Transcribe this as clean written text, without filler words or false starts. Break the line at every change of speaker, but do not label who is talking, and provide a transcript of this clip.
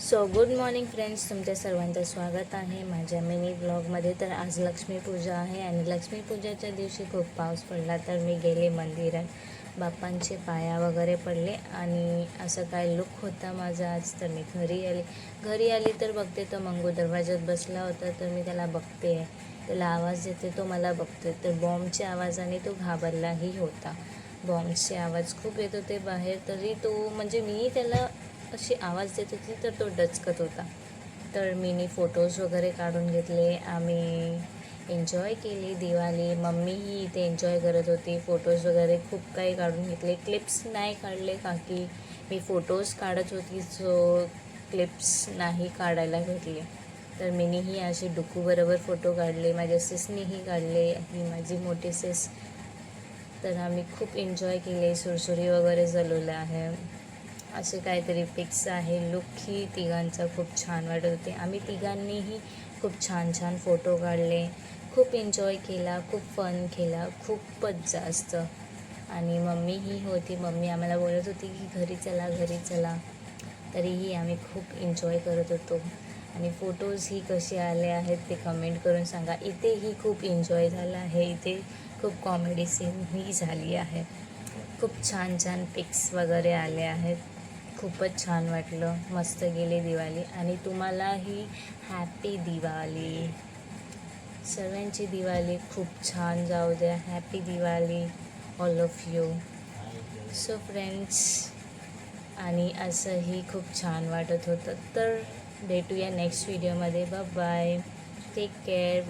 So good morning friends, तुमच्या सर्वांचं स्वागत आहे माझ्या मिनी ब्लॉगमध्ये. तर आज लक्ष्मीपूजा आहे आणि लक्ष्मीपूजेच्या दिवशी खूप पाऊस पडला, तर मी गेले मंदिरात, बाप्पांचे पाया वगैरे पडले आणि असं काय लुक होता माझा आज. तर मी घरी आली तर बघते तो मंगू दरवाज्यात बसला होता, तर मी त्याला बघते, त्याला आवाज देते, तो मला बघते. तर बॉम्बच्या आवाजाने तो घाबरलाही होता. बॉम्बचे आवाज खूप येत होते बाहेर, तरी तो म्हणजे मी त्याला अशी आवाज देत होती तर तो डचकत होता. तर मीनी फोटोज वगैरे काढून घेतले, आम्ही एन्जॉय केली दिवाळी. मम्मीही इथे एन्जॉय करत होती, फोटोज वगैरे खूप काही काढून घेतले. क्लिप्स नाही काढले का की मी फोटोज काढत होती, सो क्लिप्स नाही काढायला भेटले. तर मीनीही असे डुकूबरोबर फोटो काढले, माझ्या सिसनीही काढले, ही माझी मोठी सिस. तर आम्ही खूप एन्जॉय केले, सुरसुरी वगैरे जळवलं आहे. असे काहीतरी पिक्स आहे. लुकही तिघांचा खूप छान वाटत होते. आम्ही तिघांनीही खूप छान छान फोटो काढले, खूप एन्जॉय केला, खूप फन केला, खूपच जास्त. आणि मम्मीही होती, मम्मी आम्हाला बोलत होती की घरी चला. तरीही आम्ही खूप एन्जॉय करत होतो. आणि फोटोजही कसे आले आहेत ते कमेंट करून सांगा. इथेही खूप एन्जॉय झाला आहे, इथे खूप कॉमेडी सीनही झाली आहे, खूप छान छान पिक्स वगैरे आले आहेत. खूपच छान वाटलं, मस्त गेली दिवाळी. आणि तुम्हालाही हॅपी दिवाळी. सर्वांची दिवाळी खूप छान जाऊ द्या. Happy Diwali all of you. So friends, आणि असंही खूप छान वाटत होतं. तर भेटूया नेक्स्ट व्हिडिओमध्ये. Bye, take care.